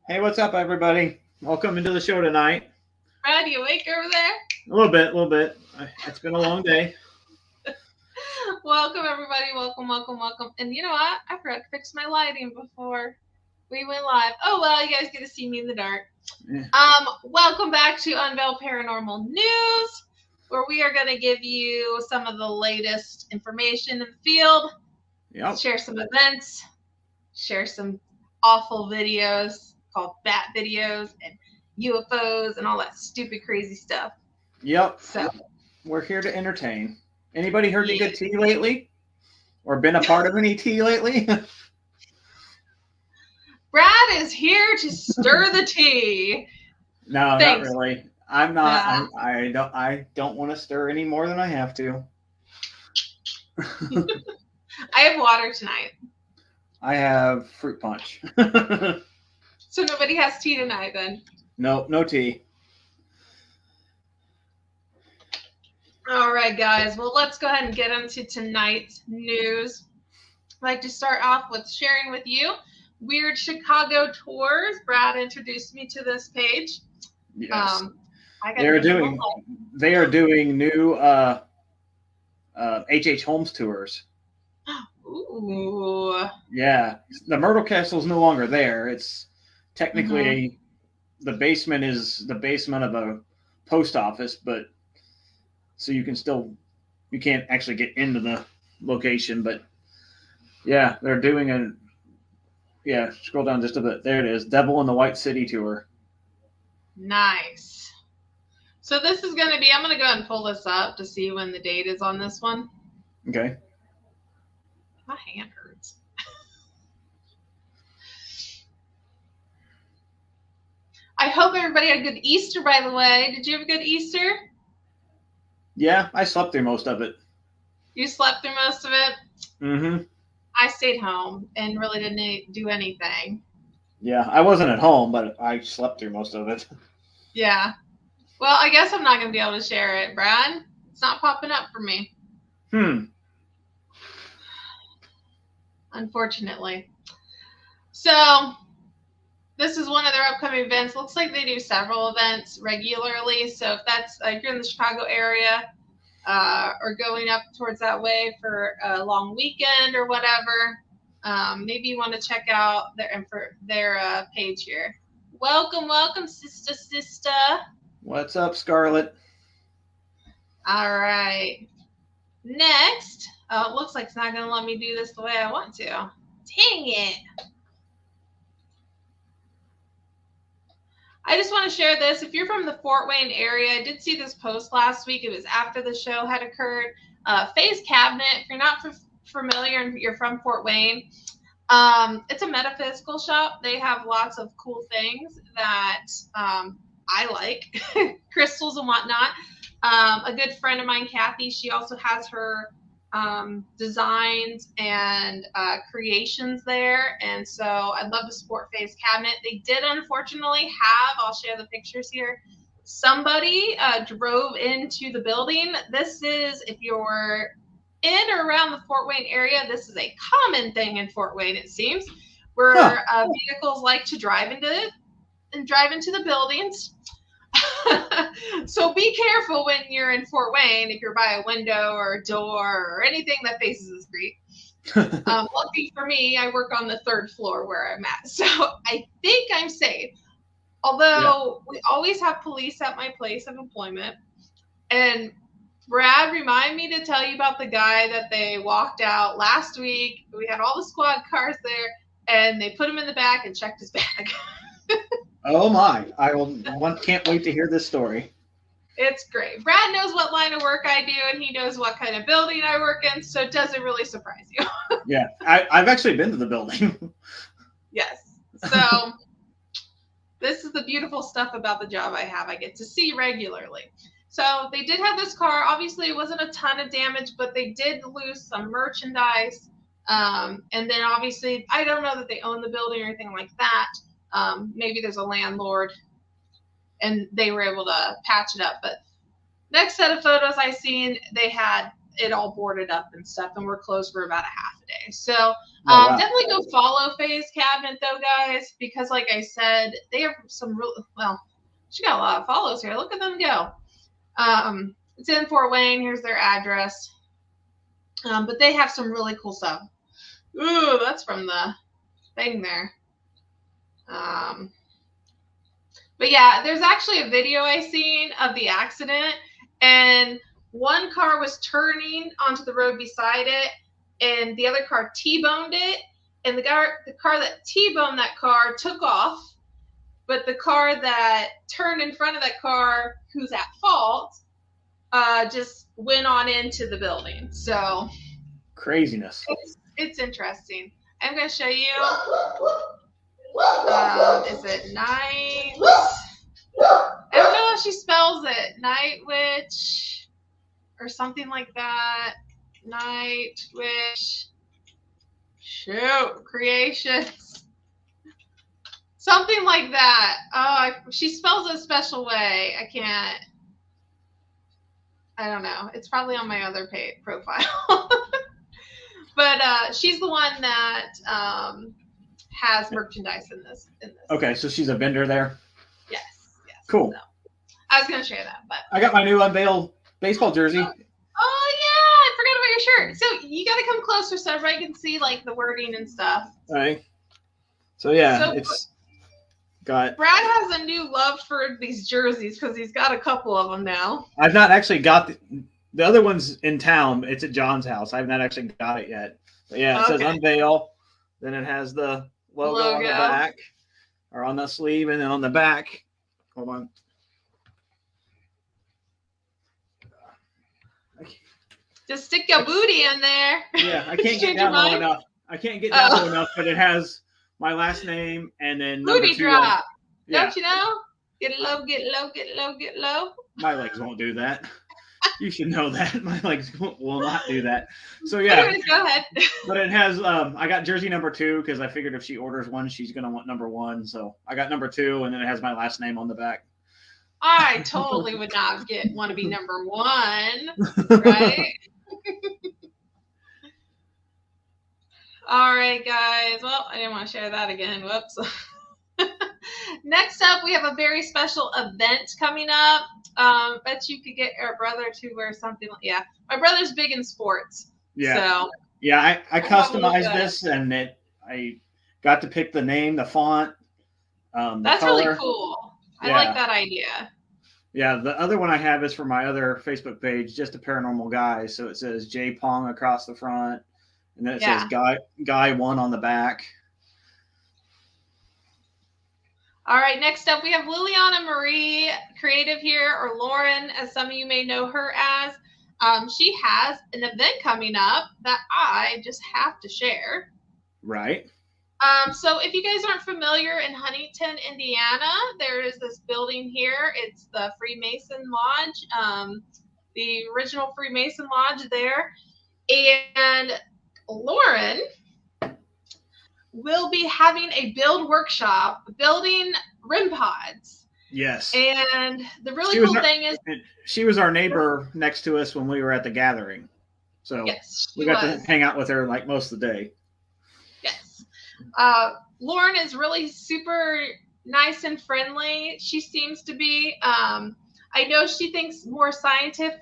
Hey, what's up, everybody? Welcome into the show tonight. Brad, you awake over there? A little bit, a little bit. It's been a long day. Welcome, everybody. Welcome. And you know what? I forgot to fix my lighting before we went live. Oh, well, you guys get to see me in the dark. Yeah. Welcome back to Unveil Paranormal News, where we are going to give you some of the latest information in the field, Yep. share some events, share some awful videos called bat videos and UFOs and all that stupid, crazy stuff. Yep. So, We're here to entertain. Anybody heard any yeah. good tea lately? Or been a part of any tea lately? Brad is here to stir the tea. No, Thanks. not really. I'm not. I don't want to stir any more than I have to. I have water tonight. I have fruit punch. So nobody has tea tonight then? No tea. All right, guys. Well, let's go ahead and get into tonight's news. I'd like to start off with sharing with you Weird Chicago Tours. Brad introduced me to this page. Yes. I They are doing new H.H. Holmes tours. Ooh. Yeah, the Myrtle Castle is no longer there. It's technically the basement is the basement of a post office, but so you can't actually get into the location. But yeah, they're doing scroll down just a bit. There it is, Devil in the White City tour. Nice. So this is going to be, I'm going to go ahead and pull this up to see when the date is on this one. Okay. My hand hurts. I hope everybody had a good Easter, by the way. Did you have a good Easter? Yeah, I slept through most of it. You slept through most of it? Mm-hmm. I stayed home and really didn't do anything. Yeah, I wasn't at home, but I slept through most of it. Yeah. Well, I guess I'm not going to be able to share it, Brad. It's not popping up for me. Unfortunately. So, this is one of their upcoming events. Looks like they do several events regularly. So, if you're in the Chicago area or going up towards that way for a long weekend or whatever, maybe you want to check out their page here. Welcome, sister. What's up, Scarlett? All right. Next, it looks like it's not going to let me do this the way I want to. Dang it. I just want to share this. If you're from the Fort Wayne area, I did see this post last week. It was after the show had occurred. Faye's Cabinet, if you're not familiar and you're from Fort Wayne, it's a metaphysical shop. They have lots of cool things that I like, crystals and whatnot. A good friend of mine, Kathy, she also has her designs and creations there. And so I'd love to support Faye's Cabinet. They did unfortunately I'll share the pictures here. Somebody drove into the building. This is, if you're in or around the Fort Wayne area, this is a common thing in Fort Wayne, it seems, where vehicles like to drive into the buildings. So be careful when you're in Fort Wayne if you're by a window or a door or anything that faces the street. Lucky for me, I work on the third floor where I'm at, so I think I'm safe. Although we always have police at my place of employment. And Brad, remind me to tell you about the guy that they walked out last week. We had all the squad cars there, and they put him in the back and checked his bag. Oh my! Can't wait to hear this story. It's great. Brad knows what line of work I do, and he knows what kind of building I work in, so it doesn't really surprise you. Yeah, I've actually been to the building. Yes. So this is the beautiful stuff about the job I have. I get to see regularly. So they did have this car. Obviously, it wasn't a ton of damage, but they did lose some merchandise. And then obviously, I don't know that they own the building or anything like that. Maybe there's a landlord and they were able to patch it up. But next set of photos I seen, they had it all boarded up and stuff, and we're closed for about a half a day. So wow. definitely go follow Faye's Cabinet though, guys, because like I said, they have some real, well, she got a lot of follows here. Look at them go. It's in Fort Wayne. Here's their address. But they have some really cool stuff. Ooh, that's from the thing there. But yeah, there's actually a video I seen of the accident, and one car was turning onto the road beside it, and the other car T-boned it, and the car that T-boned that car took off, but the car that turned in front of that car, who's at fault, just went on into the building. So craziness. It's interesting. I'm going to show you. Is it Night? I don't know how she spells it. Night Witch or something like that. Night Witch. Shoot. Creations. Something like that. Oh, she spells it a special way. I don't know. It's probably on my other profile. But she's the one that has merchandise in this. Okay, so she's a vendor there? Yes. Cool. So, I was going to share that, but I got my new Unveil baseball jersey. Oh, yeah. I forgot about your shirt. So you got to come closer so everybody can see like the wording and stuff. All right. So yeah, it's got. Brad has a new love for these jerseys because he's got a couple of them now. I've not actually got the other one's in town. It's at John's house. I've not actually got it yet. But yeah, it says Unveil. Then it has the logo on the back, or on the sleeve, and then on the back. Hold on. Just stick your booty in there. Yeah, I can't get down low enough. I can't get down low enough, but it has my last name and then booty drop. Yeah. Don't you know? Get low, get low, get low, get low. My legs won't do that. You should know that. My legs will not do that. So yeah. Anyways, go ahead. But it has I got jersey number 2 because I figured if she orders one, she's gonna want number 1. So I got number 2, and then it has my last name on the back. I totally would not want to be number 1, right? All right, guys. Well, I didn't want to share that again. Whoops. Next up, we have a very special event coming up. Bet you could get our brother to wear something. Yeah, my brother's big in sports. Yeah. So yeah, I customized this, and I got to pick the name, the font. That's color. really cool. I like that idea. Yeah, the other one I have is for my other Facebook page, Just a Paranormal Guy. So it says J Pong across the front, and then it says Guy 1 on the back. All right, next up we have Liliana Marie Creative here, or Lauren, as some of you may know her as. She has an event coming up that I just have to share. Right. So if you guys aren't familiar, in Huntington, Indiana, there is this building here. It's the Freemason Lodge, the original Freemason Lodge there. And Lauren will be having a build workshop building REM pods. Yes. And the really cool thing is she was our neighbor next to us when we were at the gathering. So yes, we got to hang out with her like most of the day. Yes. Lauren is really super nice and friendly. She seems to be. I know she thinks more scientific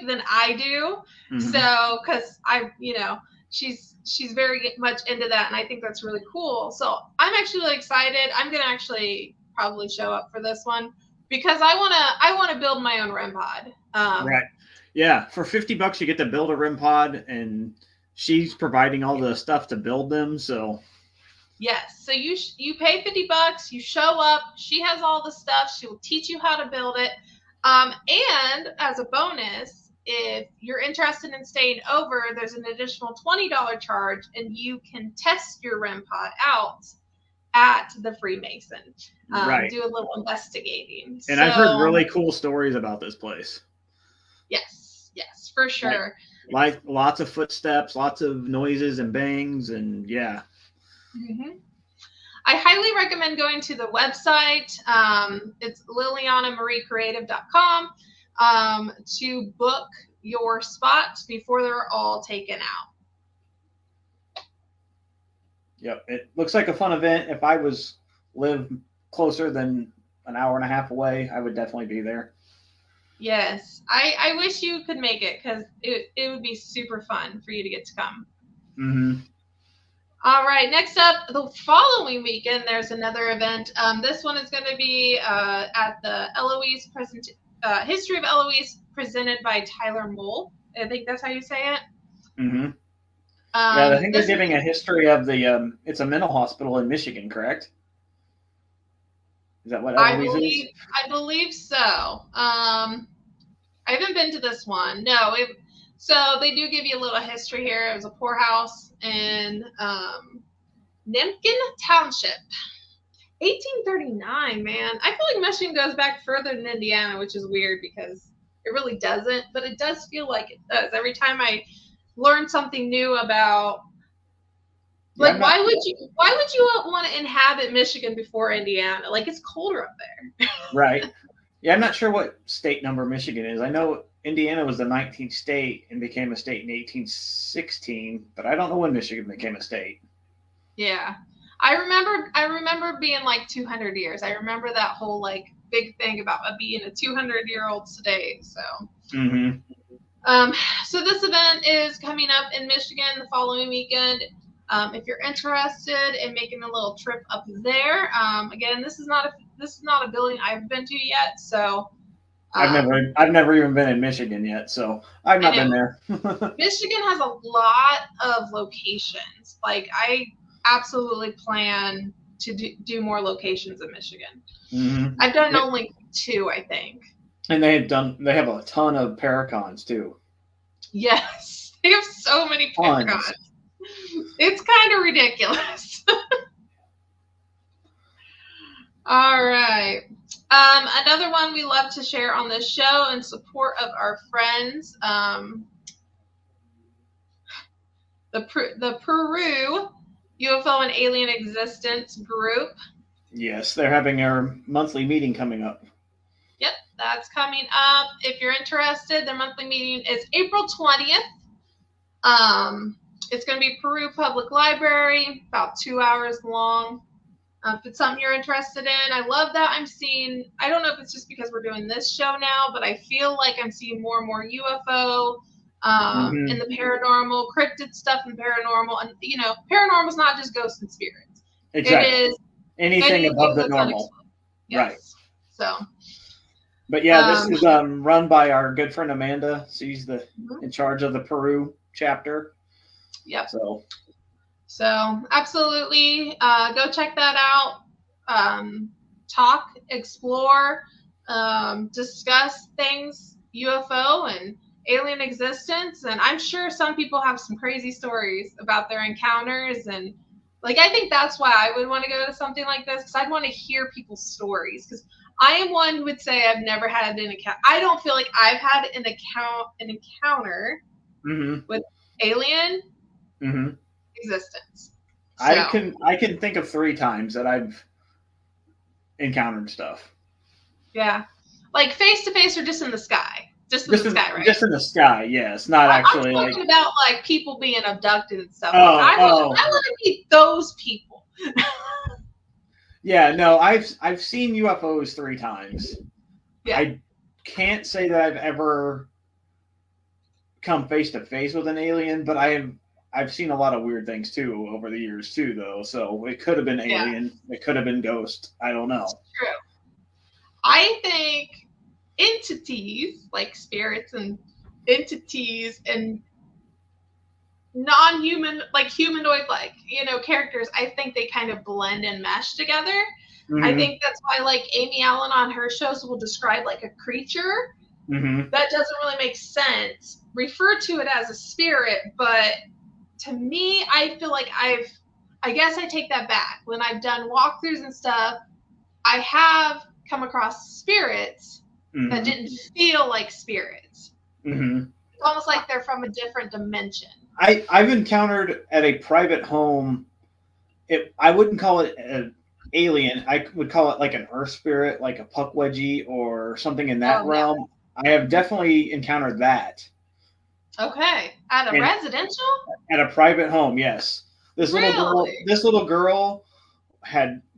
than I do. Mm-hmm. So, because she's very much into that, and I think that's really cool. So I'm actually really excited. I'm gonna actually probably show up for this one because I wanna build my own REM pod. Right. Yeah. For $50 you get to build a REM pod, and she's providing all the stuff to build them. So yes. So you pay $50, you show up, she has all the stuff, she will teach you how to build it. And as a bonus, if you're interested in staying over, there's an additional $20 charge, and you can test your REM pod out at the Freemason. Right. Do a little investigating. And I've heard really cool stories about this place. Yes, for sure. Like lots of footsteps, lots of noises and bangs, and yeah. Mm-hmm. I highly recommend going to the website. It's lilianamariecreative.com to book your spot before they're all taken out. Yep, it looks like a fun event. If I live closer than an hour and a half away, I would definitely be there. Yes, I wish you could make it because it would be super fun for you to get to come. Mm-hmm. All right, next up, the following weekend, there's another event. This one is going to be at the Eloise History of Eloise, presented by Tyler Mole. I think that's how you say it. Mm-hmm. Yeah, I think they're giving a history of the. It's a mental hospital in Michigan, correct? Is that what Eloise is? I believe so. I haven't been to this one. No, so they do give you a little history here. It was a poorhouse in Nemkin Township. 1839, man. I feel like Michigan goes back further than Indiana, which is weird because it really doesn't, but it does feel like it does. Every time I learn something new about, like, why would you want to inhabit Michigan before Indiana? Like, it's colder up there. Right. Yeah, I'm not sure what state number Michigan is. I know Indiana was the 19th state and became a state in 1816, but I don't know when Michigan became a state. Yeah. I remember being like 200 years. I remember that whole like big thing about being a 200-year-old today. So, so this event is coming up in Michigan the following weekend. If you're interested in making a little trip up there, again, this is not a building I've been to yet. So, I've never even been in Michigan yet, so I've not been there. Michigan has a lot of locations. Like I absolutely plan to do more locations in Michigan. Mm-hmm. I've done only 2, I think. And they have a ton of Paracons too. Yes, they have so many Paracons. It's kind of ridiculous. All right. Another one we love to share on this show in support of our friends, the Peru UFO and Alien Existence group. Yes, they're having their monthly meeting coming up. Yep, that's coming up. If you're interested, their monthly meeting is April 20th. It's going to be Peru Public Library, about 2 hours long. If it's something you're interested in, I love that I'm seeing, I don't know if it's just because we're doing this show now, but I feel like I'm seeing more and more UFO in the paranormal, cryptid stuff in paranormal. And, paranormal is not just ghosts and spirits. Exactly. It is anything above the normal. Yes. Right. So. But yeah, this is run by our good friend Amanda. She's in charge of the Peru chapter. Yep. So absolutely, go check that out. Talk, explore, discuss things, UFO and alien existence. And I'm sure some people have some crazy stories about their encounters. And like, I think that's why I would want to go to something like this, because I'd want to hear people's stories. Because I am one who would say I've never had an encounter. I don't feel like I've had an encounter with alien existence. So, I can think of 3 times that I've encountered stuff. Yeah, like face to face or just in the sky. Just in the sky, right? Just in the sky, yes. Not actually. I'm talking about like people being abducted and stuff. I want to meet those people. Yeah, no, I've seen UFOs 3 times. Yeah. I can't say that I've ever come face to face with an alien, but I've seen a lot of weird things too over the years too, though. So it could have been alien, it could have been ghost. I don't know. It's true. I think entities like spirits and entities and non-human, like humanoid, like characters, I think they kind of blend and mesh together. I think that's why like Amy Allen on her shows will describe like a creature that doesn't really make sense, refer to it as a spirit, but to me, I feel like I guess I take that back. When I've done walkthroughs and stuff, I have come across spirits that didn't feel like spirits. It's almost like they're from a different dimension. I've encountered at a private home, I wouldn't call it an alien. I would call it like an earth spirit, like a puck wedgie or something in that realm. I have definitely encountered that. Okay. At a and residential? at a private home. Yes, Really? this little girl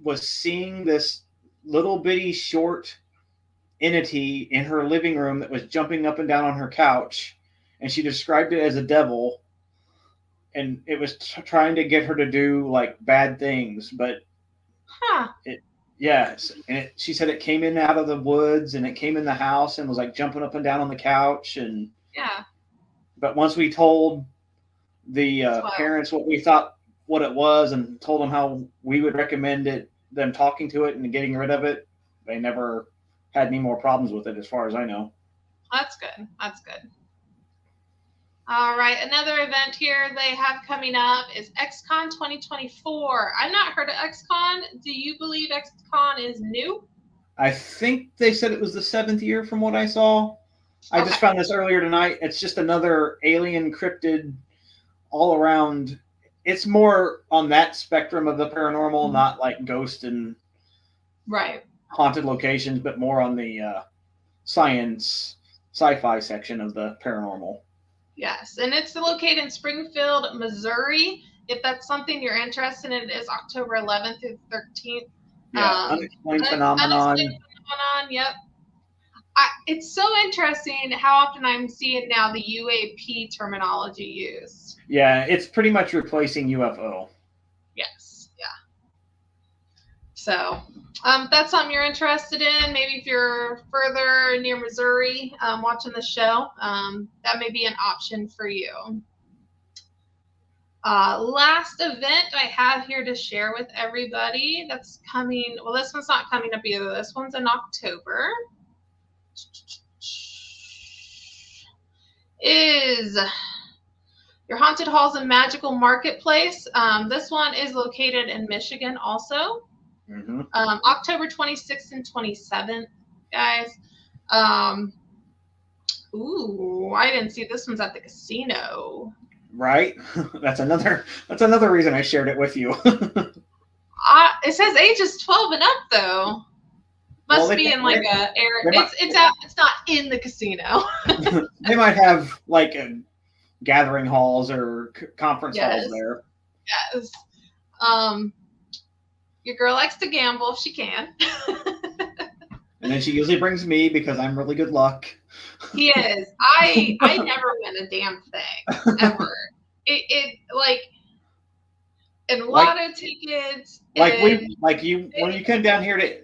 was seeing this little bitty short entity in her living room that was jumping up and down on her couch, and she described it as a devil, and it was trying to get her to do like bad things, but Huh. it yes, and she said it came in out of the woods and it came in the house and was like jumping up and down on the couch. And Yeah. but once we told the That's wild. parents what we thought what it was and told them how we would recommend them talking to it and getting rid of it, they never had any more problems with it as far as I know. That's good. That's good. All right. Another event here they have coming up is XCon 2024. I've not heard of XCon. Do you believe XCon is new? I think they said it was the 7th year from what I saw. I just Okay. found this earlier tonight. It's just another alien cryptid all around. It's more on that spectrum of the paranormal, not like ghost and Right. haunted locations, but more on the science, sci-fi section of the paranormal. Yes. And it's located in Springfield, Missouri. If that's something you're interested in, it is October 11th through 13th. Yeah, unexplained Unexplained phenomenon. phenomenon. Yep. It's so interesting how often I'm seeing now the UAP terminology used. Yeah, it's pretty much replacing UFO. Yes. Yeah. So that's something you're interested in. Maybe if you're further near Missouri watching the show, that may be an option for you. Last event I have here to share with everybody that's coming. Well, this one's not coming up either. This one's in October. Is your Haunted Halls and Magical Marketplace. This one is located in Michigan also. Mm-hmm. October 26th and 27th, guys. Ooh, I didn't see this one's at the casino. Right? That's another reason I shared it with you. It says ages 12 and up though. Must Well, be in like a area. It's not in the casino. They might have like gathering halls or conference halls there. Yes. Your girl likes to gamble if she can. And then she usually brings me because I'm really good luck. He is. I never win a damn thing ever. It like and lotto tickets. Like you when you came down here to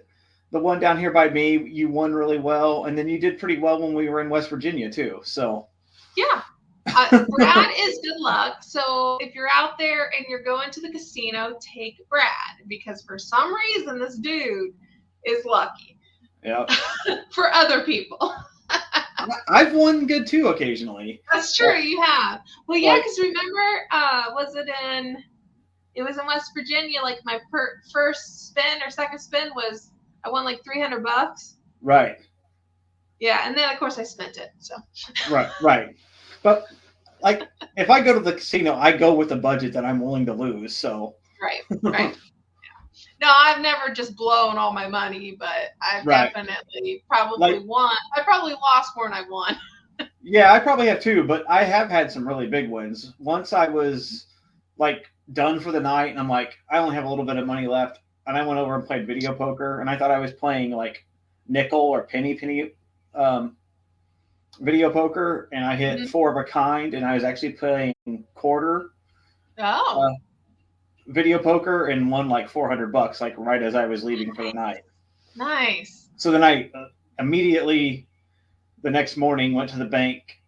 the one down here by me, you won really well, and then you did pretty well when we were in West Virginia too. So yeah. Brad is good luck. So if you're out there and you're going to the casino, take Brad because for some reason this dude is lucky. Yeah. For other people. I've won good too occasionally. That's true. You have. Well, yeah, because remember, it was in West Virginia. Like my first spin or second spin was I won like $300. Right. Yeah, and then of course I spent it. So. Right. But like if I go to the casino, I go with a budget that I'm willing to lose. So. Right. Yeah. No, I've never just blown all my money, but I've definitely probably won. I probably lost more than I won. Yeah, I probably have too, but I have had some really big wins. Once I was like done for the night, and I'm like, I only have a little bit of money left, and I went over and played video poker, and I thought I was playing like nickel or penny video poker, and I hit 4 of a kind, and I was actually playing quarter. Oh. Video poker and won like $400, like right as I was leaving for the night. Nice. So then I immediately the next morning went to the bank,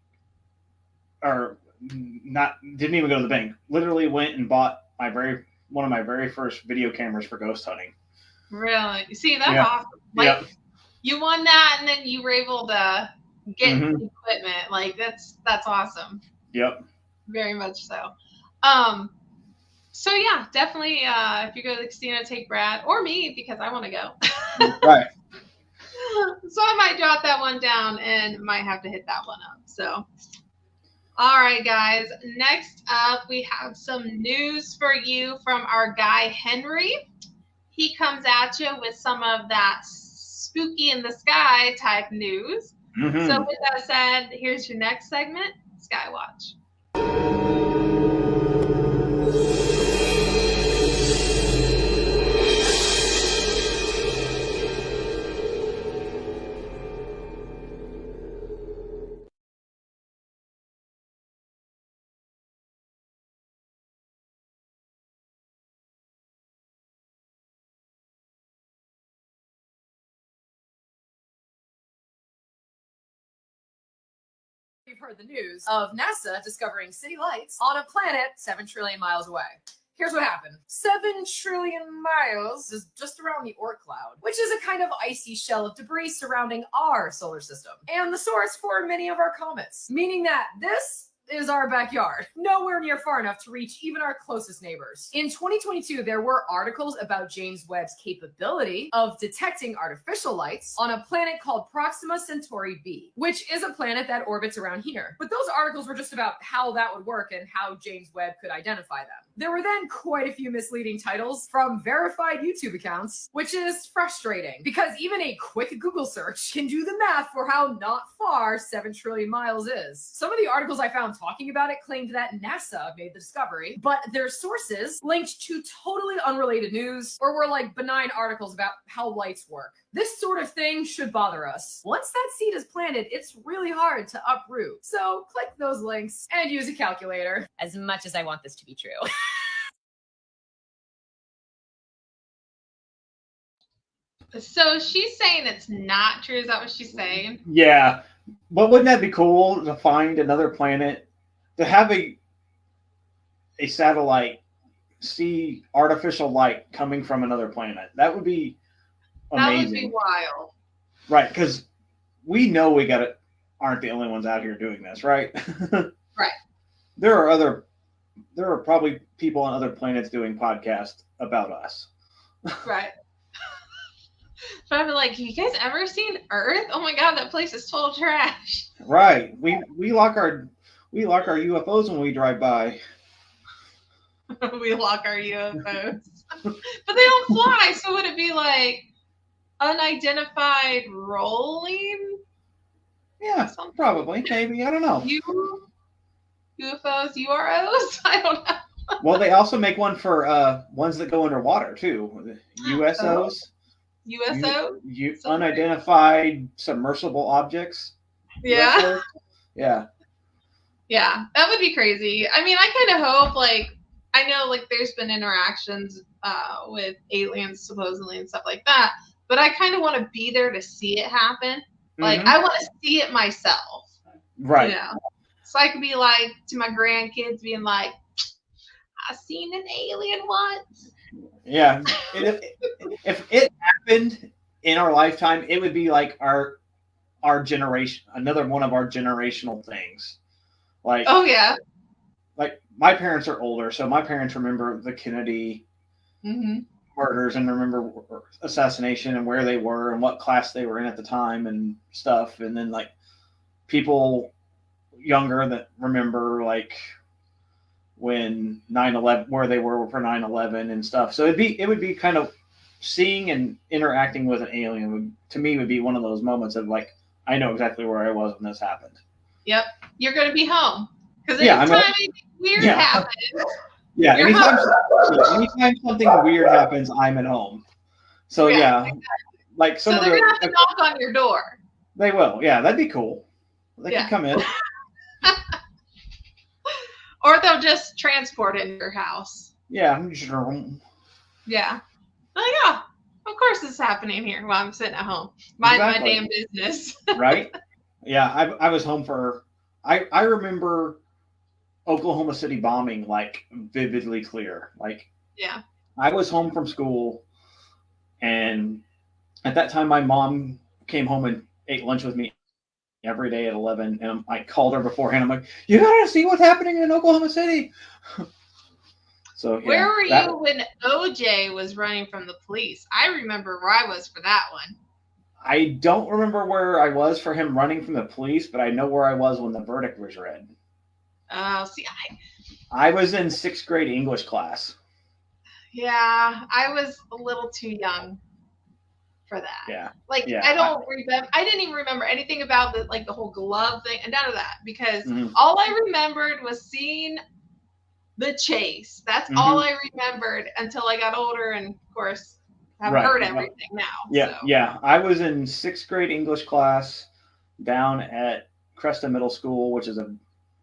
or didn't even go to the bank. Literally went and bought one of my very first video cameras for ghost hunting. Really? You see, that's awesome. Like you won that, and then you were able to get equipment. Like that's awesome. Yep. Very much so. So yeah, definitely. If you go to the casino, take Brad or me because I want to go. Right. So I might jot that one down and might have to hit that one up. So, all right, guys. Next up, we have some news for you from our guy Henry. He comes at you with some of that spooky in the sky type news. So with that said, here's your next segment. Skywatch. You've heard the news of NASA discovering city lights on a planet 7 trillion miles away. Here's what happened. 7 trillion miles is just around the Oort cloud, which is a kind of icy shell of debris surrounding our solar system, and the source for many of our comets, meaning that this is our backyard, nowhere near far enough to reach even our closest neighbors. In 2022, there were articles about James Webb's capability of detecting artificial lights on a planet called Proxima Centauri b, which is a planet that orbits around here. But those articles were just about how that would work and how James Webb could identify them. There were then quite a few misleading titles from verified YouTube accounts, which is frustrating because even a quick Google search can do the math for how not far 7 trillion miles is. Some of the articles I found talking about it claimed that NASA made the discovery, but their sources linked to totally unrelated news or were like benign articles about how lights work. This sort of thing should bother us. Once that seed is planted, it's really hard to uproot. So click those links and use a calculator. As much as I want this to be true. So she's saying it's not true. Is that what she's saying? Yeah. But wouldn't that be cool to find another planet, to have a satellite see artificial light coming from another planet? That would be amazing. That would be wild. Right, because we know we aren't the only ones out here doing this, right? Right. There are probably people on other planets doing podcasts about us. Right. But I'd be like, you guys ever seen Earth? Oh my god, that place is total trash. Right. We lock our UFOs when we drive by. We lock our UFOs. But they don't fly, so would it be like unidentified rolling? Yeah, probably. Maybe. I don't know. UFOs, UROs? I don't know. Well, they also make one for ones that go underwater too. USOs. USO? Unidentified submersible objects. Yeah. USOs. Yeah. Yeah, that would be crazy. I mean, I kind of hope, like, I know, like, there's been interactions with aliens supposedly and stuff like that, but I kind of want to be there to see it happen. Like, I want to see it myself. Right. You know? So I could be like, to my grandkids, being like, I seen an alien once. Yeah. If it happened in our lifetime, it would be like our generation, another one of our generational things. Like, oh yeah. Like, my parents are older, so my parents remember the Kennedy murders and remember assassination and where they were and what class they were in at the time and stuff. And then, like, people younger that remember, like, when 9/11, where they were for 9/11 and stuff. So it would be kind of seeing and interacting with an alien to me would be one of those moments of, like, I know exactly where I was when this happened. Yep, you're going to be home because anytime anything weird happens. Yeah, anytime something weird happens, I'm at home. So exactly. Like some so they're going to have to knock on your door. They will. Yeah, that'd be cool. They can come in. Or they'll just transport it in your house. Yeah. Yeah. Oh, yeah. Of course it's happening here while I'm sitting at home. Mind my damn business. Right? Yeah, I was home for... I remember Oklahoma City bombing, like, vividly clear. Like, yeah. I was home from school, and at that time my mom came home and ate lunch with me every day at 11, and I called her beforehand. I'm like, you gotta see what's happening in Oklahoma City. So yeah, where were you when OJ was running from the police? I remember where I was for that one. I don't remember where I was for him running from the police, but I know where I was when the verdict was read. Oh, see, I was in 6th grade English class. Yeah, I was a little too young for that. Yeah. Like Yeah. I don't remember. I didn't even remember anything about the whole glove thing and none of that because Mhm. all I remembered was seeing the chase. That's all I remembered until I got older, and of course, I've heard everything now. Yeah, so. yeah. I was in 6th grade English class down at Cresta Middle School, which is a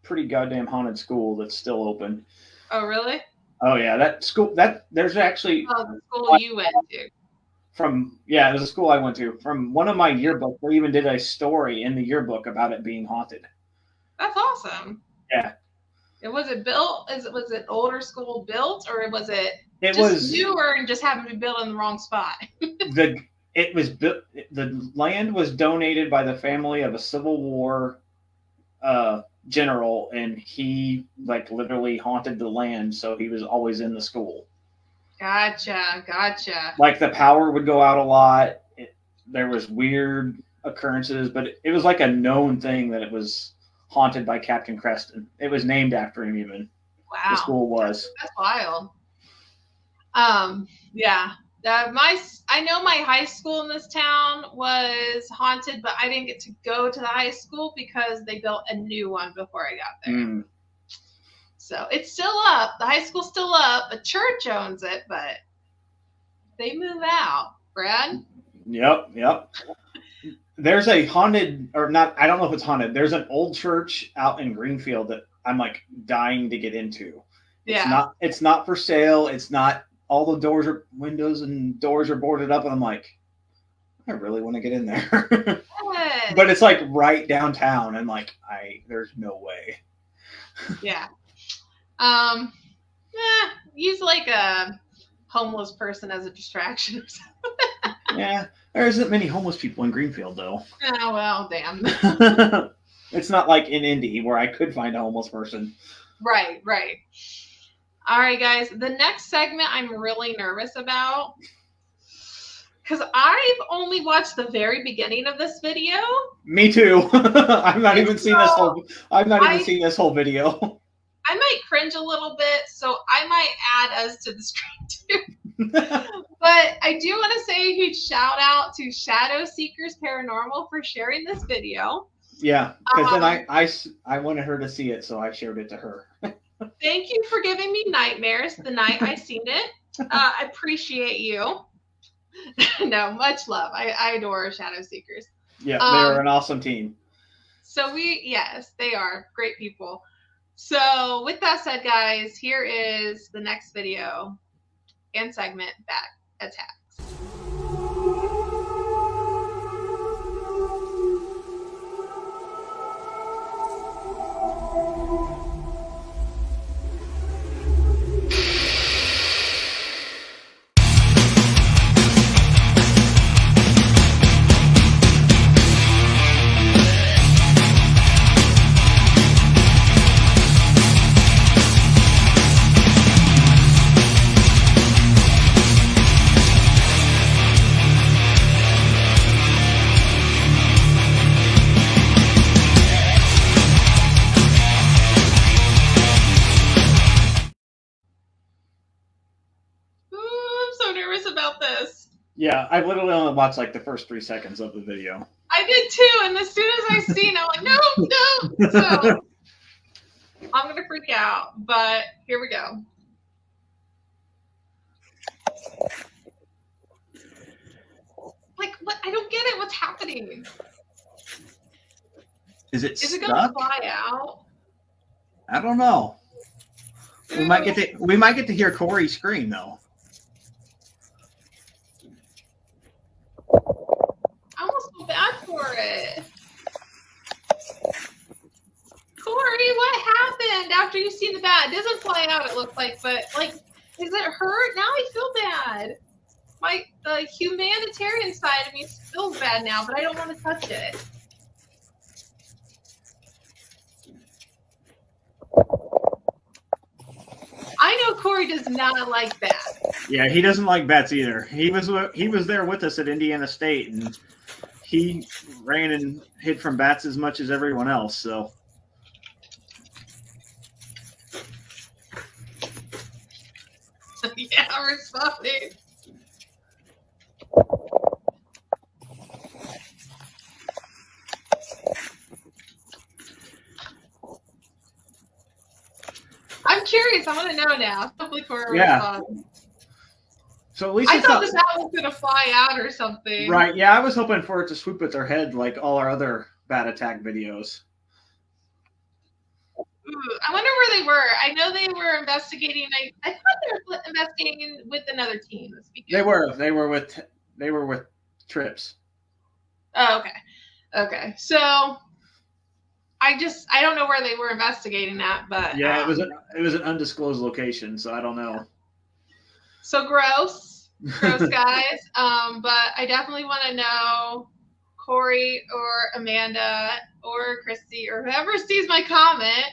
pretty goddamn haunted school that's still open. Oh, really? Oh yeah, that school. There's actually the school you went to. it was a school I went to. From one of my yearbooks, they even did a story in the yearbook about it being haunted. That's awesome. Yeah. Was it built? Was it older school built, or was it? It just was newer and just happened to be built in the wrong spot. It was built. The land was donated by the family of a Civil War general, and he literally haunted the land, so he was always in the school. Gotcha. Like the power would go out a lot. There was weird occurrences, but it was like a known thing that it was haunted by Captain Creston. It was named after him even. Wow. The school was. That's wild. Yeah. I know my high school in this town was haunted, but I didn't get to go to the high school because they built a new one before I got there. So it's still up. The high school's still up. A church owns it, but they move out. Brad? Yep. There's a haunted, or not, I don't know if it's haunted. There's an old church out in Greenfield that I'm dying to get into. Yeah. It's not for sale. It's not, all the windows and doors are boarded up, and I'm like, I really want to get in there. But it's right downtown, and there's no way. Yeah. Use a homeless person as a distraction or something. Yeah, there isn't many homeless people in Greenfield, though. Oh, well, damn. It's not like in Indy where I could find a homeless person. Right. All right, guys. The next segment I'm really nervous about because I've only watched the very beginning of this video. Me too. I've not even seen this whole. I've not even seen this whole video. I might cringe a little bit, so I might add us to the screen too. But I do want to say a huge shout out to Shadow Seekers Paranormal for sharing this video. Yeah, because then I wanted her to see it, so I shared it to her. Thank you for giving me nightmares the night I seen it. I appreciate you. No, much love. I adore Shadow Seekers. Yeah, they're an awesome team. So yes, they are great people. So with that said, guys, here is the next video and segment, Bat Attacks. Yeah, I literally only watched the first 3 seconds of the video. I did too, and as soon as I seen it, I'm like, no. So I'm gonna freak out, but here we go. What? I don't get it. What's happening? Is it gonna fly out? I don't know. We might get to hear Corey scream though. I almost feel bad for it. Corey, what happened after you seen the bat? It doesn't fly out, it looks like, but is it hurt? Now I feel bad. The humanitarian side of me feels bad now, but I don't want to touch it. I know Corey does not like bats. Yeah, he doesn't like bats either. He was there with us at Indiana State, and he ran and hid from bats as much as everyone else. So. Yeah, responding. curious. I want to know now. Hopefully Corey Yeah. responds. So at least I it's thought not, this owl was going to fly out or something. right. Yeah, I was hoping for it to swoop at their head like all our other bat attack videos. Ooh, I wonder where they were. I know they were investigating. I thought they were investigating with another team. They were with Trips. Oh, okay. Okay. So I don't know where they were investigating at, but Yeah, it was an undisclosed location, so I don't know. So gross guys. But I definitely want to know, Corey or Amanda or Christy or whoever sees my comment,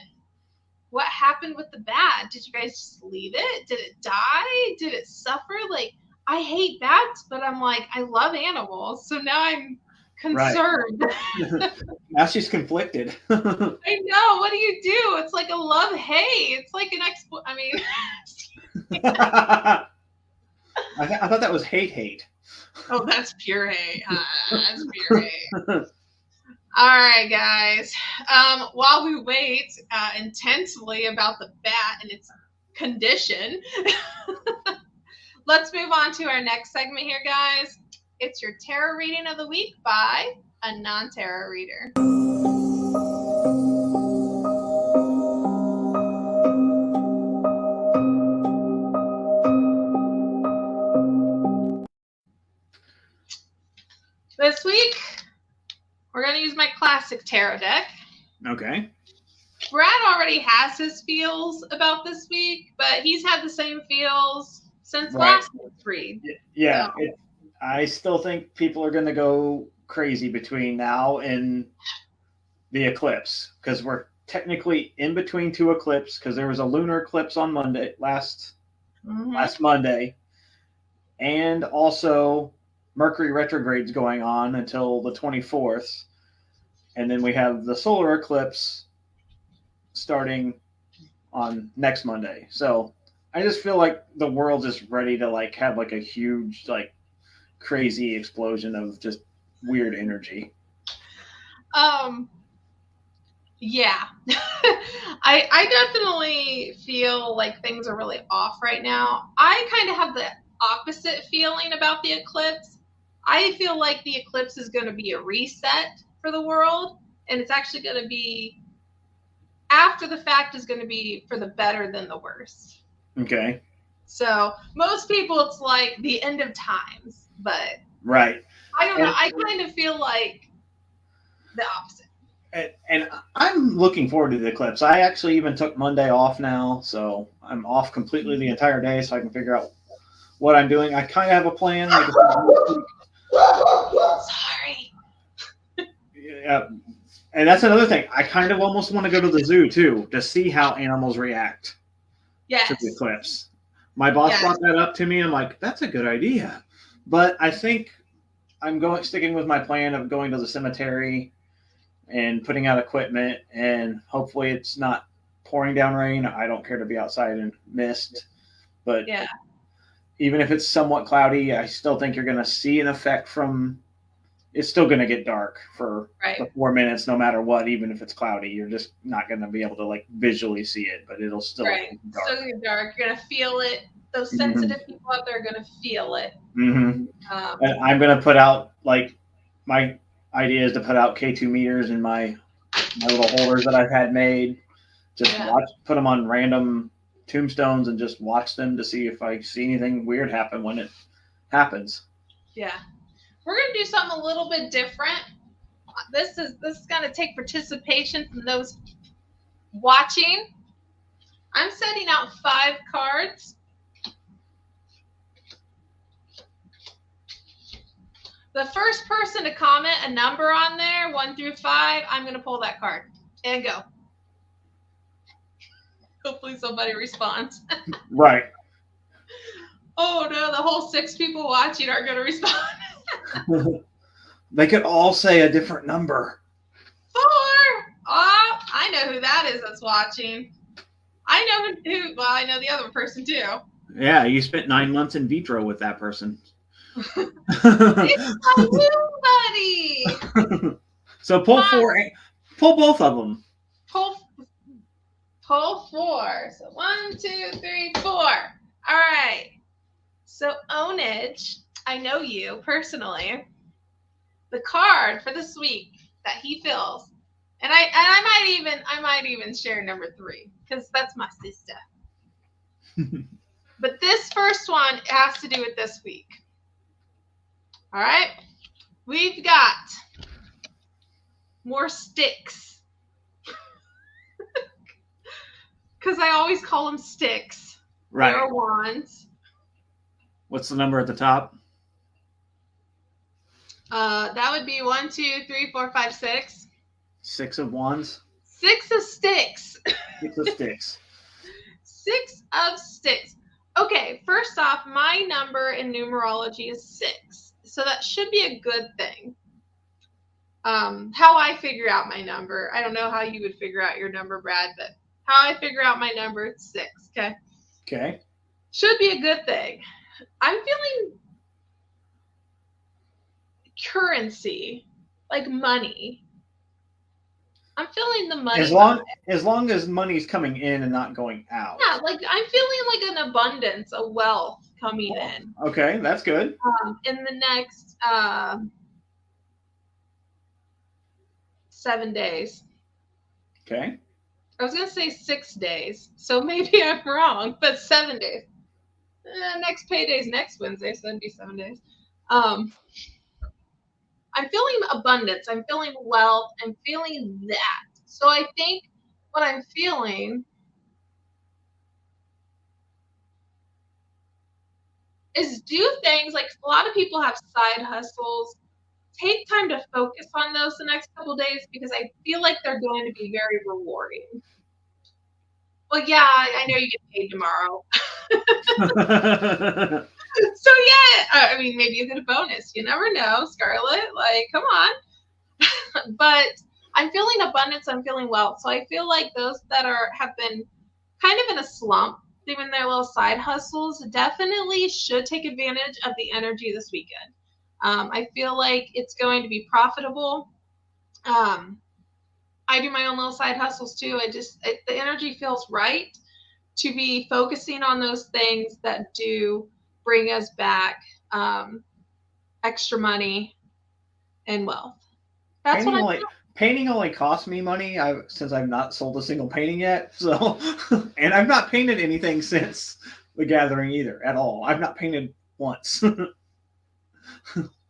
what happened with the bat? Did you guys just leave it? Did it die? Did it suffer? Like, I hate bats, but I'm like, I love animals, so now I'm concerned. Right. Now she's conflicted. I know. What do you do? It's like a love-hate. It's like an I mean. I thought that was hate. Oh, that's pure hate. That's pure hate. All right, guys. While we wait intensely about the bat and its condition, let's move on to our next segment here, guys. It's your tarot reading of the week by a non-tarot reader. This week, we're going to use my classic tarot deck. Okay. Brad already has his feels about this week, but he's had the same feels since last week's read. Yeah. So. I still think people are going to go crazy between now and the eclipse because we're technically in between two eclipses because there was a lunar eclipse on Monday, last Monday, and also Mercury retrograde's going on until the 24th. And then we have the solar eclipse starting on next Monday. So I just feel like the world is ready to like have like a huge, like crazy explosion of just weird energy. Yeah. I definitely feel like things are really off right now. I kind of have the opposite feeling about the eclipse. I feel like the eclipse is going to be a reset for the world, and it's actually going to be, after the fact, is going to be for the better than the worse. Okay. So most people, it's like the end of times, but right. I don't know. I kind of feel like the opposite. And I'm looking forward to the eclipse. I actually even took Monday off now, so I'm off completely the entire day so I can figure out what I'm doing. I kind of have a plan. Sorry. Yeah. And that's another thing. I kind of almost want to go to the zoo, too, to see how animals react to the eclipse. My boss brought that up to me. I'm like, that's a good idea. But I think I'm sticking with my plan of going to the cemetery and putting out equipment, and hopefully it's not pouring down rain. I don't care to be outside in mist. But even if it's somewhat cloudy, I still think you're going to see an effect from – it's still going to get dark for the 4 minutes no matter what, even if it's cloudy. You're just not going to be able to like visually see it, but it'll still get dark. Still get dark. You're going to feel it. Those sensitive people out there are going to feel it. And I'm going to put out, like, my idea is to put out K2 meters in my little holders that I've had made. Just put them on random tombstones and just watch them to see if I see anything weird happen when it happens. Yeah. We're going to do something a little bit different. This is going to take participation from those watching. I'm setting out 5 cards. The first person to comment a number on there, 1 through 5, I'm going to pull that card and go. Hopefully somebody responds. Right. Oh no, the whole 6 people watching aren't going to respond. They could all say a different number. 4. Oh, I know who that is that's watching. I know who. Well, I know the other person too. Yeah, you spent 9 months in vitro with that person. It's my new buddy. So pull 4. Pull both of them. Pull Pull 4. So 1, 2, 3, 4. All right. So Onage, I know you personally. The card for this week that he feels, and I might even share number 3 because that's my sister. But this first one has to do with this week. All right. We've got more sticks. Because I always call them sticks. Right. They're wands. What's the number at the top? That would be 1, 2, 3, 4, 5, 6. 6 of wands. 6 of sticks. 6 of sticks. 6 of sticks. Okay, first off, my number in numerology is 6. So that should be a good thing. How I figure out my number. I don't know how you would figure out your number, Brad, but how I figure out my number, it's 6. Okay. Okay. Should be a good thing. I'm feeling currency, like money. I'm feeling the money. As long as money's coming in and not going out. Yeah, like I'm feeling like an abundance, a wealth coming in. Okay, that's good. In the next 7 days. Okay. I was gonna say 6 days, so maybe I'm wrong, but 7 days. Next payday's next Wednesday, so that'd be 7 days. I'm feeling abundance. I'm feeling wealth. I'm feeling that. So I think what I'm feeling is do things like a lot of people have side hustles. Take time to focus on those the next couple days because I feel like they're going to be very rewarding. Well, yeah, I know you get paid tomorrow. So yeah, I mean, maybe you get a bonus. You never know, Scarlett. Like, come on. But I'm feeling abundance. I'm feeling wealth. So I feel like those that have been kind of in a slump, doing their little side hustles, definitely should take advantage of the energy this weekend. I feel like it's going to be profitable. I do my own little side hustles too. The energy feels right to be focusing on those things that do bring us back extra money and wealth. That's painting only costs me money since I've not sold a single painting yet. So, and I've not painted anything since the gathering either at all. I've not painted once.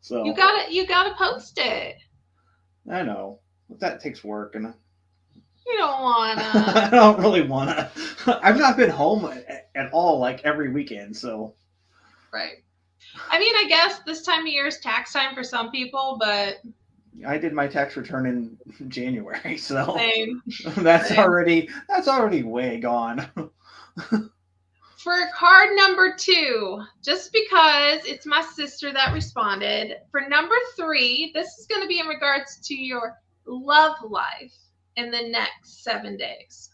So you gotta post it. I know, but that takes work, and you don't wanna. I don't really wanna. I've not been home at all, like every weekend. So right. I mean, I guess this time of year is tax time for some people, but I did my tax return in January, so same. That's already way gone. For card number 2, just because it's my sister that responded, for number 3, this is going to be in regards to your love life in the next 7 days.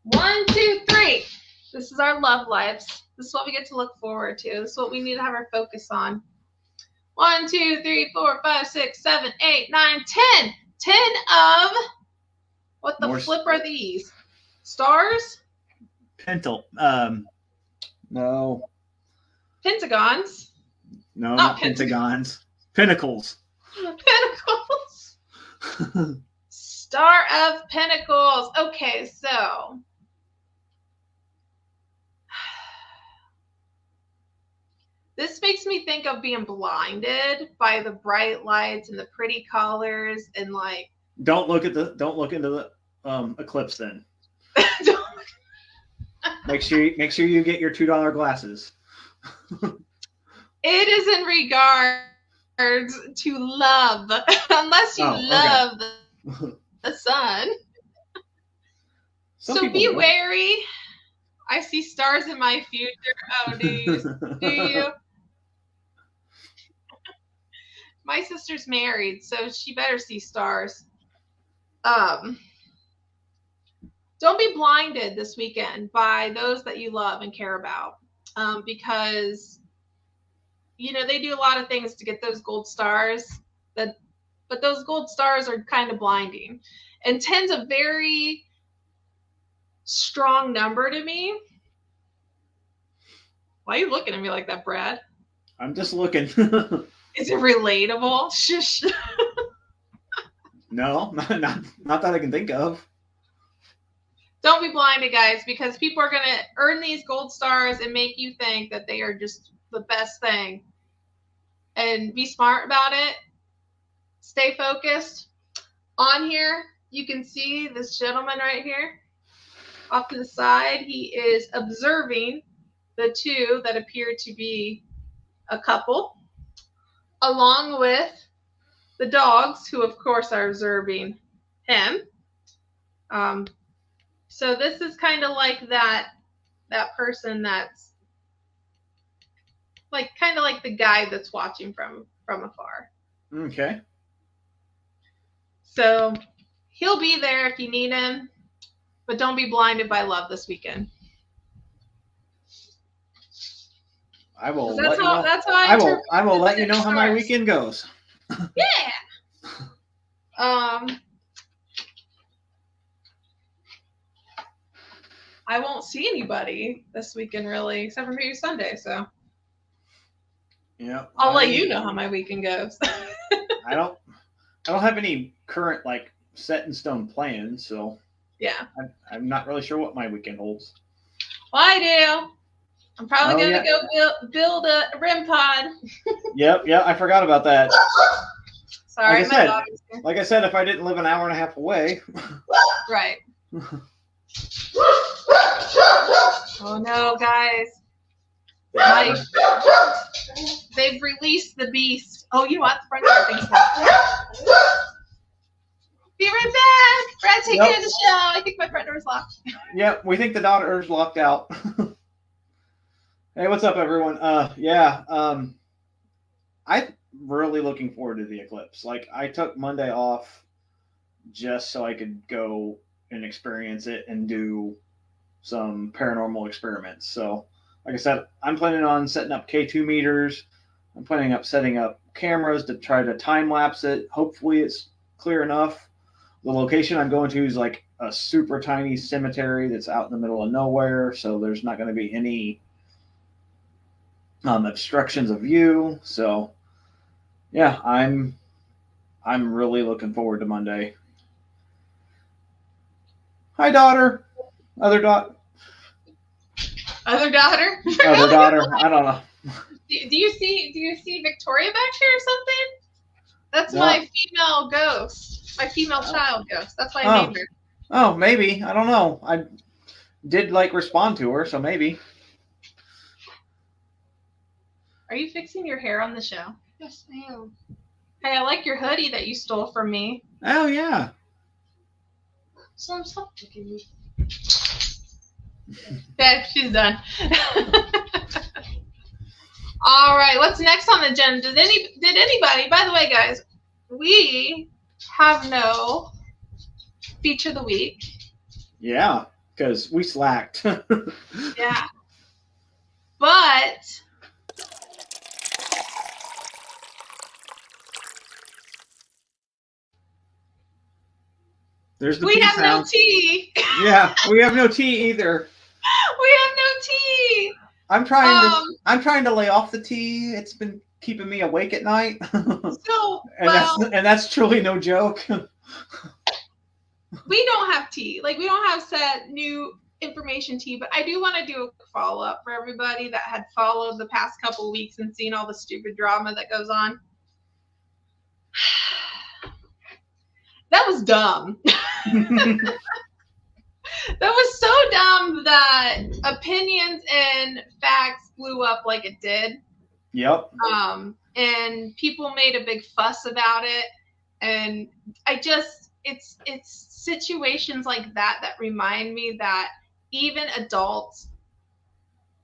1, 2, 3. This is our love lives. This is what we get to look forward to. This is what we need to have our focus on. 1, 2, 3, 4, 5, 6, 7, 8, 9, 10. 10 of what the flip are these? Stars? No. Pentagons. No, not pentagons. Pinnacles. Pentacles. Star of Pentacles. Okay, so this makes me think of being blinded by the bright lights and the pretty colors and like. Don't look into the eclipse then. Make sure you get your $2 glasses. It is in regards to love, unless you love the sun. So be wary. I see stars in my future. Oh, do you? My sister's married, so she better see stars. Don't be blinded this weekend by those that you love and care about, because they do a lot of things to get those gold stars. But those gold stars are kind of blinding, and 10's a very strong number to me. Why are you looking at me like that, Brad? I'm just looking. Is it relatable? Shush. No, not that I can think of. Don't be blinded, guys, because people are going to earn these gold stars and make you think that they are just the best thing. And be smart about it. Stay focused. On here, you can see this gentleman right here. Off to the side, he is observing the two that appear to be a couple, along with the dogs, who, of course, are observing him. So this is kind of like that person that's like kind of like the guy that's watching from afar. Okay. So he'll be there if you need him, but don't be blinded by love this weekend. I will. That's how I will let you know how my weekend goes. Yeah. I won't see anybody this weekend really, except for maybe Sunday. So yeah, I'll let you know how my weekend goes. I don't have any current like set in stone plans, so yeah, I'm not really sure what my weekend holds. Well, I do. I'm probably going to go build a REM pod. Yep, I forgot about that. Sorry, like I said, if I didn't live an hour and a half away. Right. Oh no, guys. They've released the beast. Oh, you know what? The front door thing's locked. Be right back. Brad, take it in the show. I think my front door's locked. Yep, we think the daughter's locked out. Hey, what's up, everyone? I'm really looking forward to the eclipse. Like, I took Monday off just so I could go and experience it and do some paranormal experiments. So, like I said, I'm planning on setting up K2 meters. I'm planning on setting up cameras to try to time lapse it. Hopefully, it's clear enough. The location I'm going to is like a super tiny cemetery that's out in the middle of nowhere, so there's not going to be any obstructions of view. So yeah, I'm really looking forward to Monday. Hi, daughter. Other daughter. I don't know. Do you see Victoria back here or something? That's my female ghost. My female child ghost. That's why I named her. Oh, maybe. I don't know. I did respond to her, so maybe. Are you fixing your hair on the show? Yes, I am. Hey, I like your hoodie that you stole from me. Oh, yeah. So I'm stop looking me. Yeah, she's done. All right, what's next on the agenda? Did anybody, by the way, guys, we have no feature of the week. Yeah, because we slacked. Yeah. But we have no tea. Yeah, we have no tea either. We have no tea. I'm trying to lay off the tea. It's been keeping me awake at night. And that's truly no joke. We don't have tea. Like, we don't have set new information tea, but I do want to do a follow-up for everybody that had followed the past couple weeks and seen all the stupid drama that goes on. That was dumb. That was so dumb that opinions and facts blew up like it did. Yep. And people made a big fuss about it. And it's situations like that remind me that even adults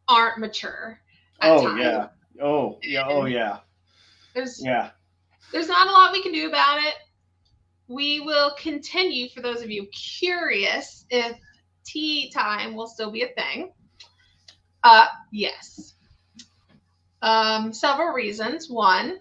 aren't mature at times. Yeah. Oh, yeah. Oh, yeah. There's not a lot we can do about it. We will continue, for those of you curious, if tea time will still be a thing. Yes. Several reasons. One,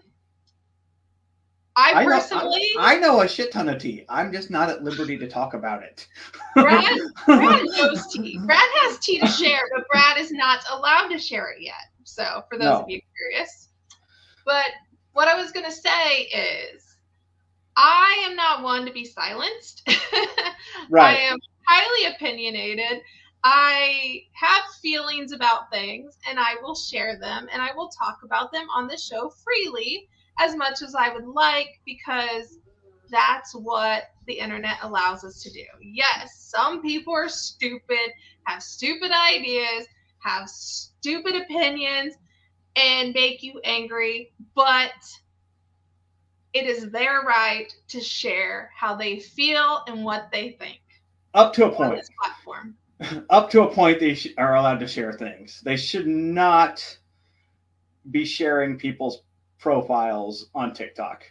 I personally, I know a shit ton of tea. I'm just not at liberty to talk about it. Brad knows tea. Brad has tea to share, but Brad is not allowed to share it yet. So for those of you curious. But what I was going to say is I am not one to be silenced. Right. I am highly opinionated. I have feelings about things and I will share them and I will talk about them on the show freely as much as I would like because that's what the internet allows us to do. Yes, some people are stupid, have stupid ideas, have stupid opinions, and make you angry, but it is their right to share how they feel and what they think. Up to a point. On this platform. Up to a point, they are allowed to share things. They should not be sharing people's profiles on TikTok.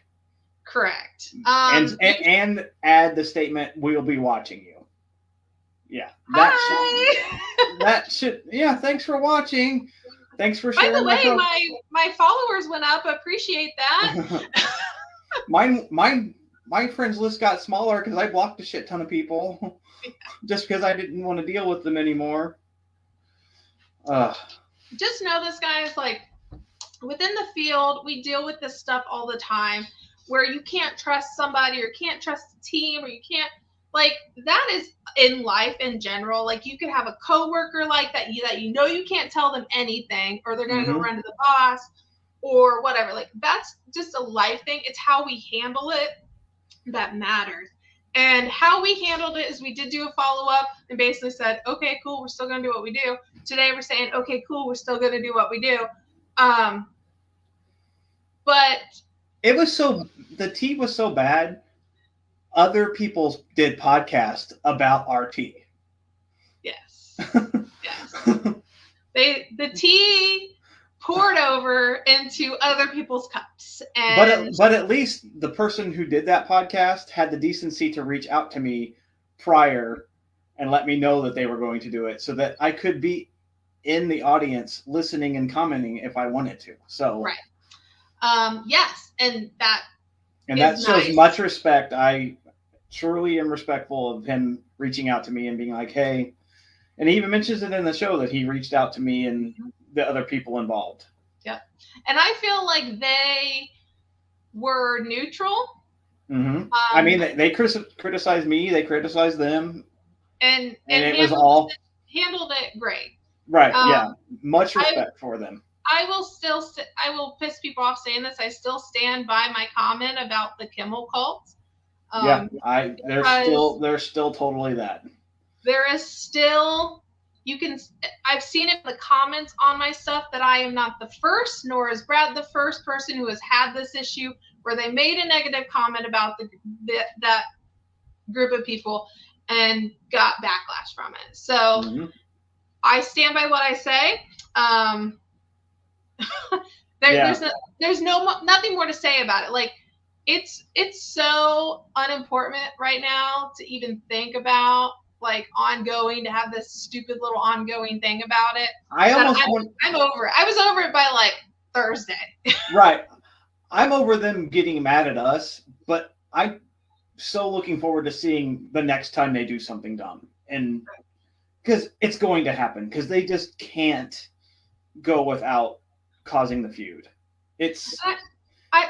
Correct. And add the statement, "We'll be watching you." Yeah. That should. Yeah. Thanks for watching. Thanks for sharing. By the way, my followers went up. Appreciate that. My friends list got smaller because I blocked a shit ton of people just because I didn't want to deal with them anymore. Just know this, guys. Like within the field, we deal with this stuff all the time, where you can't trust somebody or can't trust a team or you can't. Like that is in life in general. Like you could have a coworker like that you know you can't tell them anything or they're going to go run to the boss or whatever. Like that's just a life thing. It's how we handle it that matters. And how we handled it is we did do a follow-up and basically said, okay, cool, we're still going to do what we do. Today we're saying, okay, cool, we're still going to do what we do. But it was the tea was so bad. Other people did podcasts about our tea. Yes. Yes. The tea poured over into other people's cups. And but at least the person who did that podcast had the decency to reach out to me prior and let me know that they were going to do it so that I could be in the audience listening and commenting if I wanted to. So right. Yes. And that shows much respect. I truly am respectful of him reaching out to me and being like, hey, and he even mentions it in the show that he reached out to me and the other people involved. Yep. And I feel like they were neutral. Mm-hmm. I mean, they criticized me, they criticized them. And it was all handled it great. Right. Yeah. Much respect for them. I will piss people off saying this. I still stand by my comment about the Kimmel cult. They're still totally that. There is still, I've seen it in the comments on my stuff that I am not the first, nor is Brad the first person who has had this issue where they made a negative comment about that group of people and got backlash from it. So I stand by what I say. There's nothing more to say about it. Like it's so unimportant right now to even think about like ongoing, to have this stupid little ongoing thing about it. I'm over it. I was over it by like Thursday. Right. I'm over them getting mad at us, but I'm so looking forward to seeing the next time they do something dumb. And because it's going to happen, because they just can't go without causing the feud. I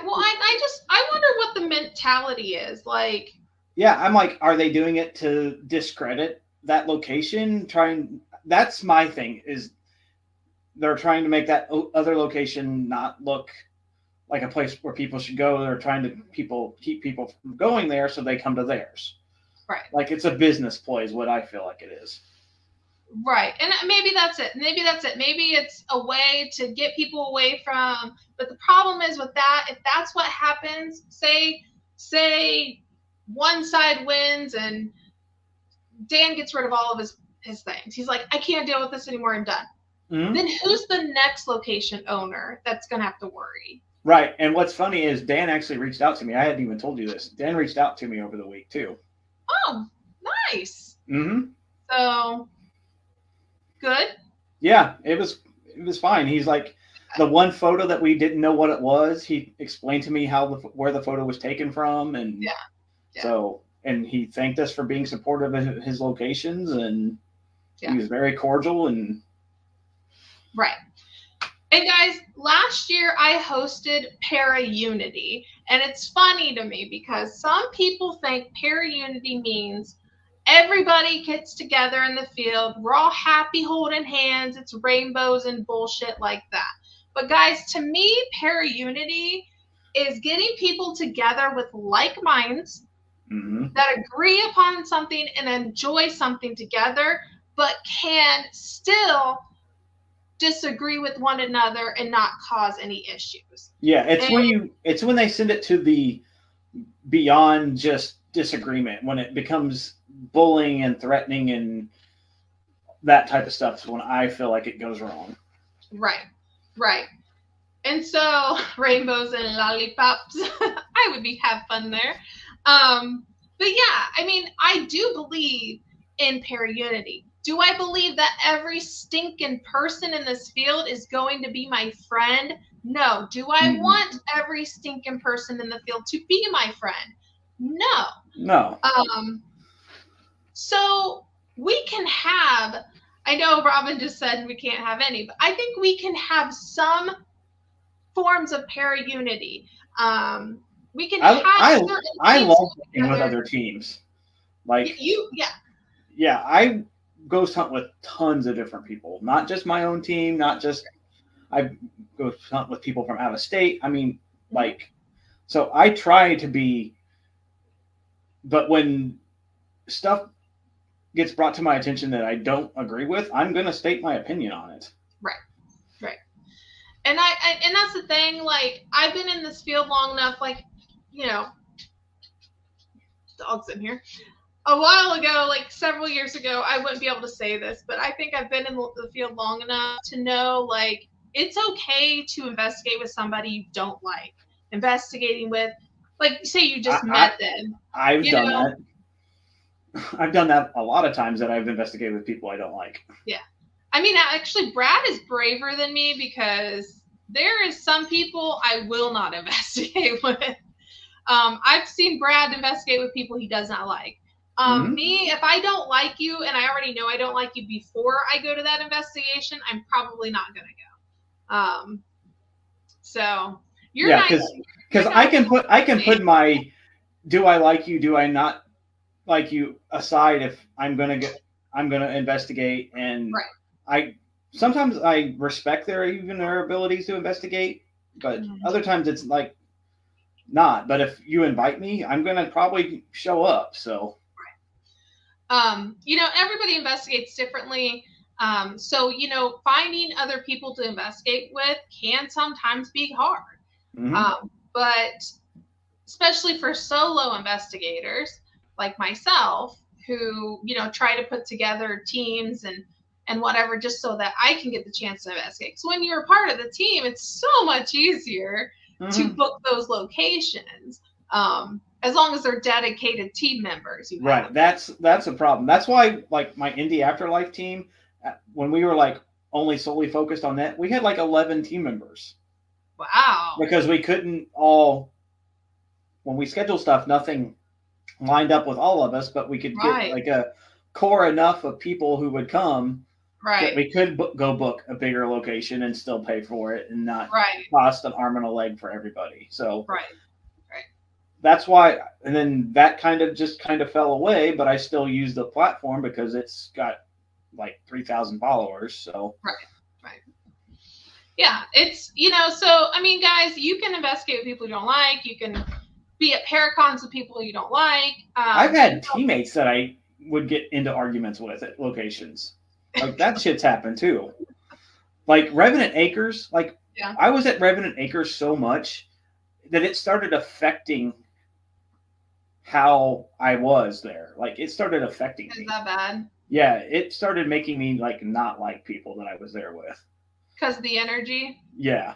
wonder what the mentality is like. Yeah, I'm like, are they doing it to discredit that location? That's my thing, is they're trying to make that other location not look like a place where people should go. They're trying to keep people from going there so they come to theirs. Right. Like it's a business ploy is what I feel like it is. Right. And maybe that's it. Maybe it's a way to get people away from, but the problem is with that, if that's what happens, say one side wins and Dan gets rid of all of his things. He's like, I can't deal with this anymore and done. Mm-hmm. Then who's the next location owner that's going to have to worry? Right. And what's funny is Dan actually reached out to me. I hadn't even told you this. Dan reached out to me over the week too. Oh, nice. Mm-hmm. So good. Yeah, it was fine. He's like, the one photo that we didn't know what it was, he explained to me where the photo was taken from, and and he thanked us for being supportive of his locations, and he was very cordial and right. And guys, last year I hosted Para Unity, and it's funny to me because some people think Para Unity means everybody gets together in the field, we're all happy holding hands, it's rainbows and bullshit like that. But guys, to me, Para Unity is getting people together with like minds that agree upon something and enjoy something together, but can still disagree with one another and not cause any issues. Yeah, it's when they send it to the beyond just disagreement, when it becomes bullying and threatening and that type of stuff is when I feel like it goes wrong. Right. And so rainbows and lollipops, I would have fun there. But yeah, I mean, I do believe in Para Unity. Do I believe that every stinking person in this field is going to be my friend? No. Do I want every stinking person in the field to be my friend? No. So we can have, I know Robin just said we can't have any, but I think we can have some forms of Para Unity. We can have I love working with other teams. Like I ghost hunt with tons of different people, not just my own team, not just I ghost hunt with people from out of state. I mean, so I try to be, but when stuff gets brought to my attention that I don't agree with, I'm going to state my opinion on it. Right. And and that's the thing, like, I've been in this field long enough, like, you know, dogs in here. A while ago, like several years ago, I wouldn't be able to say this, but I think I've been in the field long enough to know, like, it's okay to investigate with somebody you don't like. Investigating with, like, say you just met them. I've done that. I've done that a lot of times, that I've investigated with people I don't like. Yeah. I mean, actually, Brad is braver than me because there is some people I will not investigate with. I've seen Brad investigate with people he does not like. Me, if I don't like you and I already know I don't like you before I go to that investigation, I'm probably not going to go. So you're because I can put my do I like you, do I not like you aside if I'm gonna investigate, and sometimes I respect their abilities to investigate, but other times it's like not. But if you invite me, I'm gonna probably show up. So everybody investigates differently. So finding other people to investigate with can sometimes be hard. But especially for solo investigators like myself, who try to put together teams and whatever, just so that I can get the chance to investigate. So when you're a part of the team, it's so much easier to book those locations, as long as they're dedicated team members. Right. That's a problem. That's why, like, my Indie Afterlife team, when we were like only solely focused on that, we had like 11 team members. Wow. Because we couldn't all, when we schedule stuff, nothing lined up with all of us, but we could get like a core enough of people who would come that we could go book a bigger location and still pay for it and not cost an arm and a leg for everybody. So that's why, and then that kind of fell away, but I still use the platform because it's got like 3,000 followers. So yeah, it's so I mean, guys, you can investigate with people you don't like. You can be at Paracons with people you don't like. I've had teammates that I would get into arguments with at locations. Like, that shit's happened too. Like Revenant Acres, I was at Revenant Acres so much that it started affecting how I was there. Like, it started affecting me. Is that bad? Yeah, it started making me like not like people that I was there with. Because of the energy? Yeah.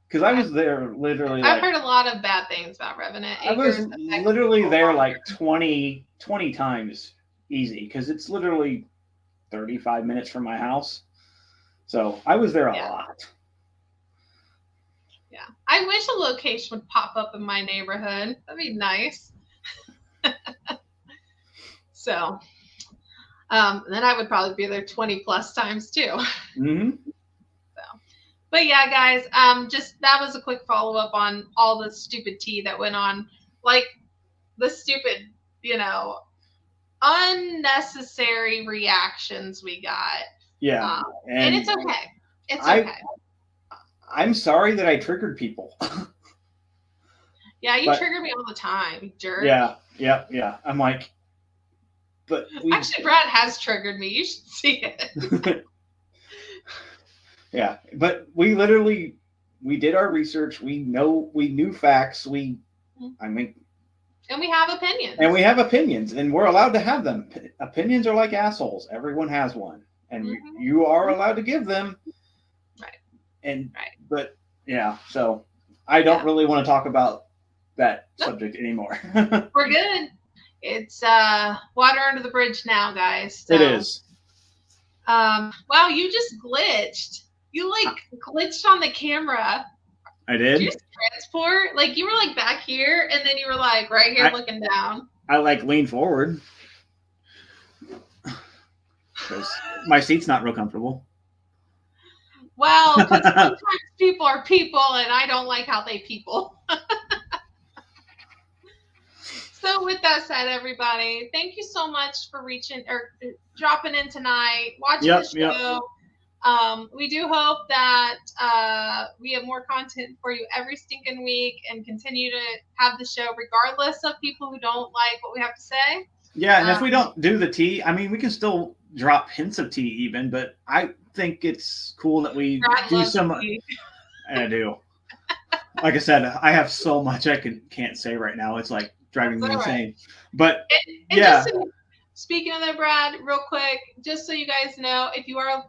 Because I was there literally. I've heard a lot of bad things about Revenant Acres. I was literally there like 20 times easy, because it's literally 35 minutes from my house. So I was there a Yeah. lot. Yeah. I wish a location would pop up in my neighborhood. That'd be nice. So, then I would probably be there 20 plus times too. Mm-hmm. But yeah, guys, just that was a quick follow up on all the stupid tea that went on, like the stupid, unnecessary reactions we got. Yeah, and it's okay. It's I- okay. I'm sorry that I triggered people. Yeah, you but- trigger me all the time, you jerk. Yeah. I'm like, but Actually, Brad has triggered me. You should see it. Yeah, but we did our research. We knew facts. And we have opinions. And we have opinions, and we're allowed to have them. Opinions are like assholes. Everyone has one, and you are allowed to give them. Right. But yeah, so I don't really want to talk about that subject anymore. We're good. It's water under the bridge now, guys. So, it is. Wow, you just glitched. You glitched on the camera. I did. Did you just transport? Like you were back here, and then you were right here looking down. I lean forward because my seat's not real comfortable. Well, 'cause sometimes people are people, and I don't like how they people. So with that said, everybody, thank you so much for dropping in tonight, watching the show. We do hope that we have more content for you every stinking week and continue to have the show regardless of people who don't like what we have to say. Yeah, and if we don't do the tea, I mean, we can still drop hints of tea even, but I think it's cool that we do some. And I do. Like I said, I have so much I can't say right now. It's driving me insane. Right. But and yeah. Speaking of that, Brad, real quick, just so you guys know, if you are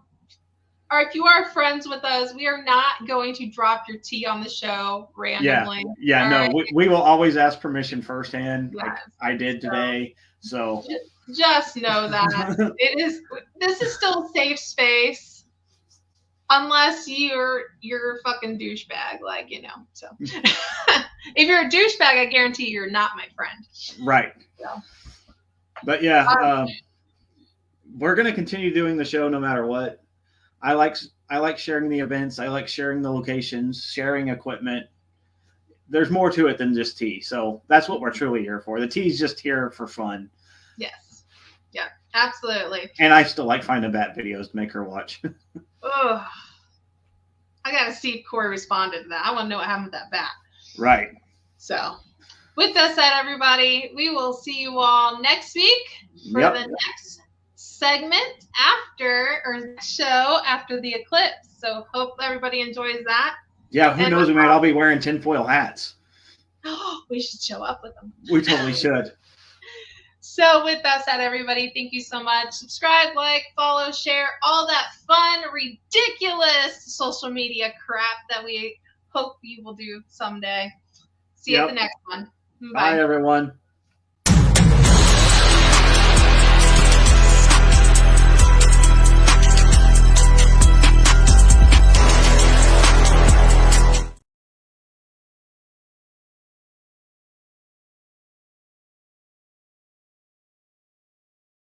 friends with us, we are not going to drop your tea on the show randomly. Yeah, no, right? we will always ask permission firsthand, like I did today. So just know that this is still a safe space, unless you're a fucking douchebag, So if you're a douchebag, I guarantee you're not my friend. Right. So. But yeah, we're gonna continue doing the show no matter what. I like sharing the events. I like sharing the locations, sharing equipment. There's more to it than just tea. So that's what we're truly here for. The tea's just here for fun. Yes. Yeah, absolutely. And I still like finding bad videos to make her watch. Ugh. I got to see if Corey responded to that. I want to know what happened with that bat. Right. So with that said, everybody, we will see you all next week for the next segment show after the eclipse. So hope everybody enjoys that. Yeah, who knows? We might all be wearing tinfoil hats. We should show up with them. We totally should. So with that said, everybody, thank you so much. Subscribe, follow, share, all that fun, ridiculous social media crap that we hope you will do someday. See you at the next one. Bye everyone.